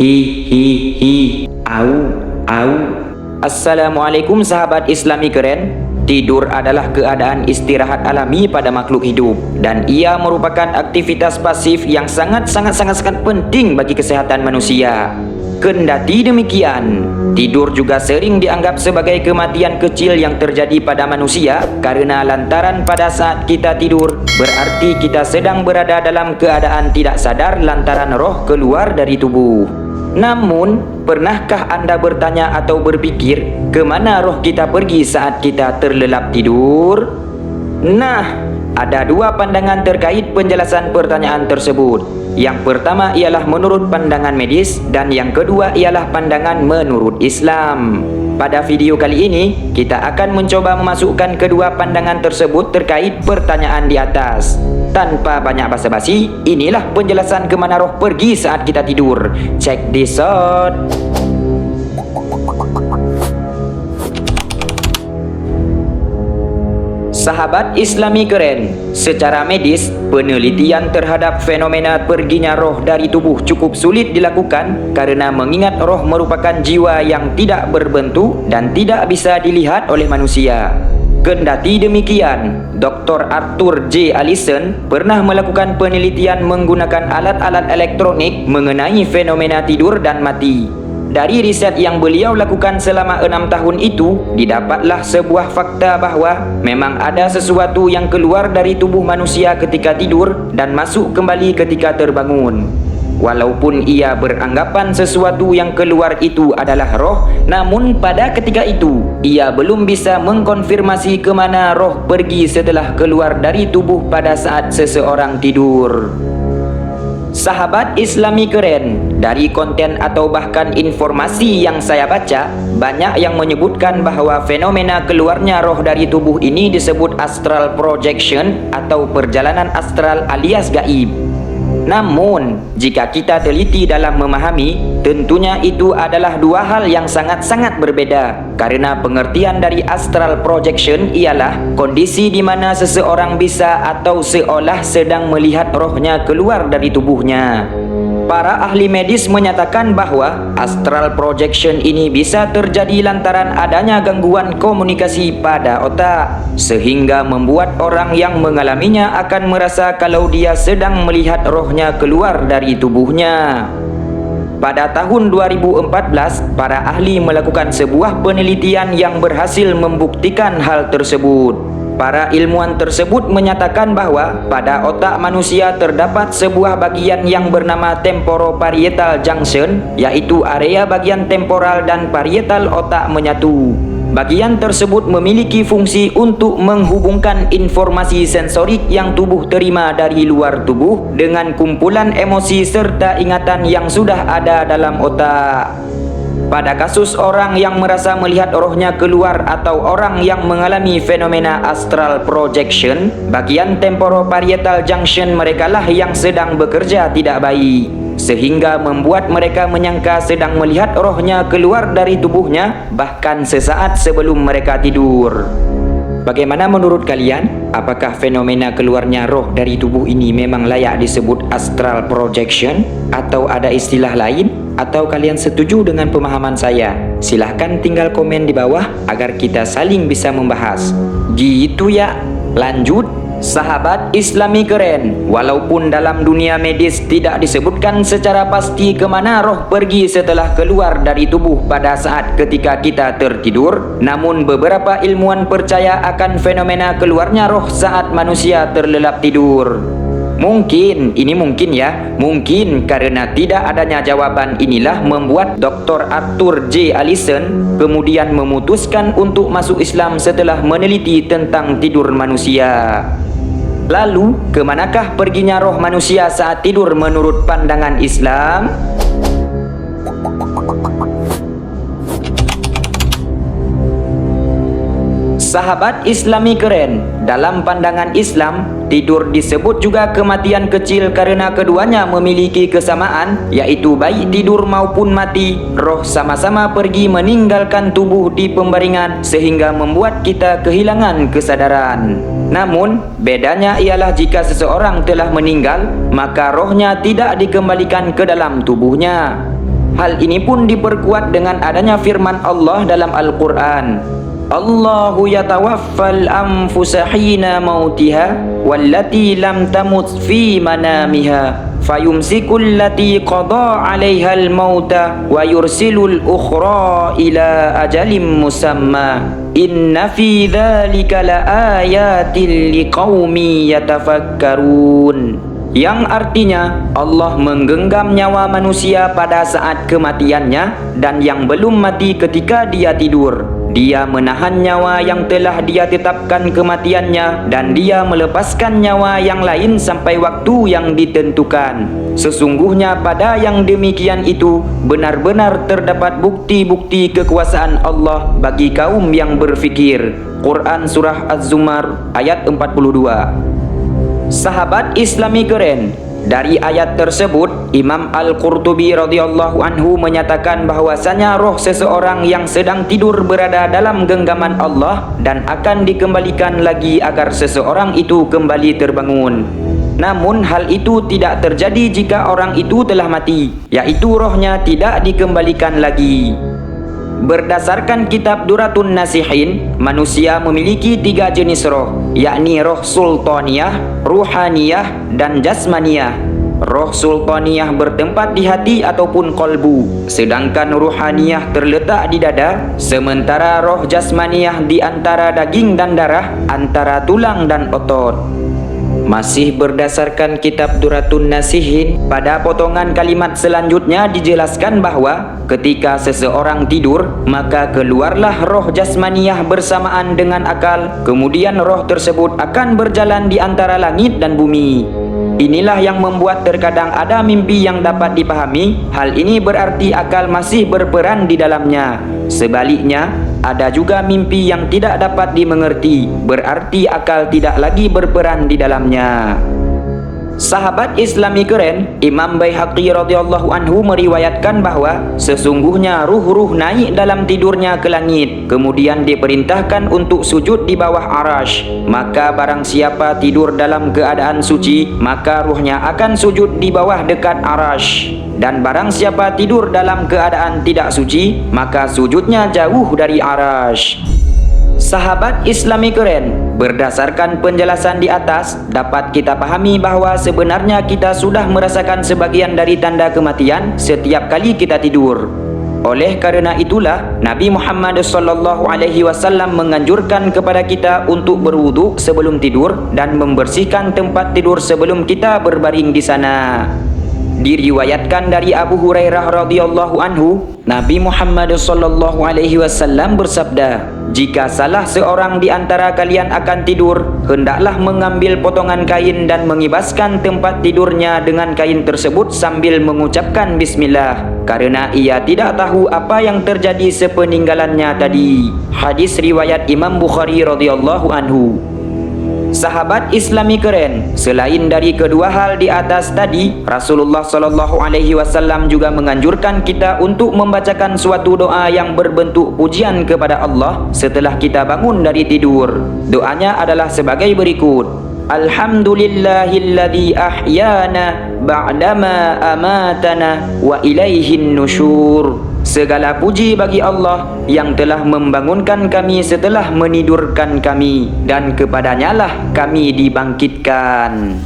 Hi hi hi. Au au. Assalamualaikum sahabat Islami keren. Tidur adalah keadaan istirahat alami pada makhluk hidup dan ia merupakan aktivitas pasif yang sangat penting bagi kesehatan manusia. Kendati demikian, tidur juga sering dianggap sebagai kematian kecil yang terjadi pada manusia karena lantaran pada saat kita tidur berarti kita sedang berada dalam keadaan tidak sadar lantaran roh keluar dari tubuh. Namun, pernahkah Anda bertanya atau berpikir kemana roh kita pergi saat kita terlelap tidur? Nah, ada dua pandangan terkait penjelasan pertanyaan tersebut. Yang pertama ialah menurut pandangan medis dan yang kedua ialah pandangan menurut Islam. Pada video kali ini, kita akan mencoba memasukkan kedua pandangan tersebut terkait pertanyaan di atas. Tanpa banyak basa-basi, inilah penjelasan kemana roh pergi saat kita tidur. Check this out. Sahabat Islami keren, secara medis, penelitian terhadap fenomena perginya roh dari tubuh cukup sulit dilakukan karena mengingat roh merupakan jiwa yang tidak berbentuk dan tidak bisa dilihat oleh manusia. Kendati demikian, Dr. Arthur J. Allison pernah melakukan penelitian menggunakan alat-alat elektronik mengenai fenomena tidur dan mati. Dari riset yang beliau lakukan selama 6 tahun itu, didapatlah sebuah fakta bahwa memang ada sesuatu yang keluar dari tubuh manusia ketika tidur dan masuk kembali ketika terbangun. Walaupun ia beranggapan sesuatu yang keluar itu adalah roh, namun pada ketika itu, ia belum bisa mengkonfirmasi kemana roh pergi setelah keluar dari tubuh pada saat seseorang tidur. Sahabat Islami keren, dari konten atau bahkan informasi yang saya baca, banyak yang menyebutkan bahwa fenomena keluarnya roh dari tubuh ini disebut astral projection atau perjalanan astral alias gaib. Namun, jika kita teliti dalam memahami, tentunya itu adalah dua hal yang sangat berbeda. Karena pengertian dari astral projection ialah kondisi di mana seseorang bisa atau seolah sedang melihat rohnya keluar dari tubuhnya. Para ahli medis menyatakan bahwa astral projection ini bisa terjadi lantaran adanya gangguan komunikasi pada otak, sehingga membuat orang yang mengalaminya akan merasa kalau dia sedang melihat rohnya keluar dari tubuhnya. Pada tahun 2014, para ahli melakukan sebuah penelitian yang berhasil membuktikan hal tersebut. Para ilmuwan tersebut menyatakan bahwa pada otak manusia terdapat sebuah bagian yang bernama temporoparietal junction, yaitu area bagian temporal dan parietal otak menyatu. Bagian tersebut memiliki fungsi untuk menghubungkan informasi sensorik yang tubuh terima dari luar tubuh dengan kumpulan emosi serta ingatan yang sudah ada dalam otak. Pada kasus orang yang merasa melihat rohnya keluar atau orang yang mengalami fenomena astral projection, bagian temporoparietal junction merekalah yang sedang bekerja tidak baik, sehingga membuat mereka menyangka sedang melihat rohnya keluar dari tubuhnya bahkan sesaat sebelum mereka tidur. Bagaimana menurut kalian? Apakah fenomena keluarnya roh dari tubuh ini memang layak disebut astral projection atau ada istilah lain? Atau kalian setuju dengan pemahaman saya? Silahkan tinggal komen di bawah agar kita saling bisa membahas. Gitu ya. Lanjut, sahabat Islami keren. Walaupun dalam dunia medis tidak disebutkan secara pasti kemana roh pergi setelah keluar dari tubuh pada saat ketika kita tertidur, namun beberapa ilmuwan percaya akan fenomena keluarnya roh saat manusia terlelap tidur. Mungkin karena tidak adanya jawaban inilah membuat Dr. Arthur J. Allison kemudian memutuskan untuk masuk Islam setelah meneliti tentang tidur manusia. Lalu, kemanakah perginya roh manusia saat tidur menurut pandangan Islam? Sahabat Islami keren, dalam pandangan Islam, tidur disebut juga kematian kecil karena keduanya memiliki kesamaan, yaitu baik tidur maupun mati, roh sama-sama pergi meninggalkan tubuh di pembaringan sehingga membuat kita kehilangan kesadaran. Namun, bedanya ialah jika seseorang telah meninggal, maka rohnya tidak dikembalikan ke dalam tubuhnya. Hal ini pun diperkuat dengan adanya firman Allah dalam Al-Quran. Allahu yatawaffal anfusa hina mautiha wallati lam tamut fi manamiha fayumsikul lati qada 'alaihal mauta wa yursilul ukhra ila ajalim musamma inna fi dzalika laayatil liqaumi yatafakkarun. Yang artinya Allah menggenggam nyawa manusia pada saat kematiannya dan yang belum mati ketika dia tidur. Dia menahan nyawa yang telah dia tetapkan kematiannya dan dia melepaskan nyawa yang lain sampai waktu yang ditentukan. Sesungguhnya pada yang demikian itu benar-benar terdapat bukti-bukti kekuasaan Allah bagi kaum yang berfikir. Quran Surah Az-Zumar ayat 42. Sahabat Islami keren, dari ayat tersebut Imam Al-Qurtubi radhiyallahu anhu menyatakan bahwasanya roh seseorang yang sedang tidur berada dalam genggaman Allah dan akan dikembalikan lagi agar seseorang itu kembali terbangun. Namun hal itu tidak terjadi jika orang itu telah mati, yaitu rohnya tidak dikembalikan lagi. Berdasarkan kitab Duratun Nasihin, manusia memiliki 3 jenis roh, yakni roh sultaniyah, ruhaniyah, dan jasmaniyah. Roh sultaniyah bertempat di hati ataupun kolbu, sedangkan ruhaniyah terletak di dada, sementara roh jasmaniyah di antara daging dan darah, antara tulang dan otot. Masih berdasarkan kitab Duratun Nasihin, pada potongan kalimat selanjutnya dijelaskan bahwa ketika seseorang tidur, maka keluarlah roh jasmaniyah bersamaan dengan akal, kemudian roh tersebut akan berjalan di antara langit dan bumi. Inilah yang membuat terkadang ada mimpi yang dapat dipahami. Hal ini berarti akal masih berperan di dalamnya. Sebaliknya, ada juga mimpi yang tidak dapat dimengerti, berarti akal tidak lagi berperan di dalamnya. Sahabat Islami keren, Imam Baihaqi radhiyallahu anhu meriwayatkan bahwa sesungguhnya ruh-ruh naik dalam tidurnya ke langit, kemudian diperintahkan untuk sujud di bawah arash. Maka barang siapa tidur dalam keadaan suci, maka ruhnya akan sujud di bawah dekat arash. Dan barang siapa tidur dalam keadaan tidak suci, maka sujudnya jauh dari arash. Sahabat Islami keren, berdasarkan penjelasan di atas, dapat kita pahami bahwa sebenarnya kita sudah merasakan sebagian dari tanda kematian setiap kali kita tidur. Oleh karena itulah, Nabi Muhammad SAW menganjurkan kepada kita untuk berwudu sebelum tidur dan membersihkan tempat tidur sebelum kita berbaring di sana. Diriwayatkan dari Abu Hurairah radhiyallahu anhu, Nabi Muhammad SAW bersabda, "Jika salah seorang di antara kalian akan tidur, hendaklah mengambil potongan kain dan mengibaskan tempat tidurnya dengan kain tersebut sambil mengucapkan bismillah, karena ia tidak tahu apa yang terjadi sepeninggalannya tadi." Hadis riwayat Imam Bukhari radhiyallahu anhu. Sahabat Islami keren, selain dari kedua hal di atas tadi, Rasulullah SAW juga menganjurkan kita untuk membacakan suatu doa yang berbentuk pujian kepada Allah setelah kita bangun dari tidur. Doanya adalah sebagai berikut: Alhamdulillahilladzi ahyana ba'dama amatana wa ilaihin nusyur. Segala puji bagi Allah yang telah membangunkan kami setelah menidurkan kami, dan kepadanya lah kami dibangkitkan.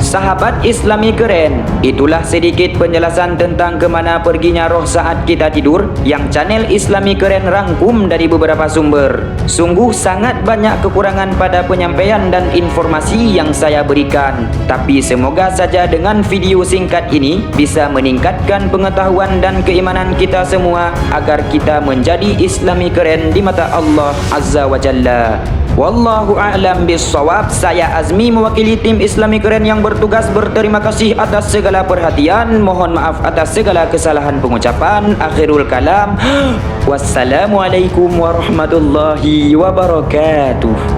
Sahabat Islami keren, itulah sedikit penjelasan tentang kemana perginya roh saat kita tidur yang channel Islami keren rangkum dari beberapa sumber. Sungguh sangat banyak kekurangan pada penyampaian dan informasi yang saya berikan, tapi semoga saja dengan video singkat ini bisa meningkatkan pengetahuan dan keimanan kita semua agar kita menjadi Islami keren di mata Allah Azza wa Jalla. Wallahu a'lam bissawab. Saya Azmi mewakili tim Islami keren yang bertugas berterima kasih atas segala perhatian. Mohon maaf atas segala kesalahan pengucapan. Akhirul kalam. Wassalamualaikum warahmatullahi wabarakatuh.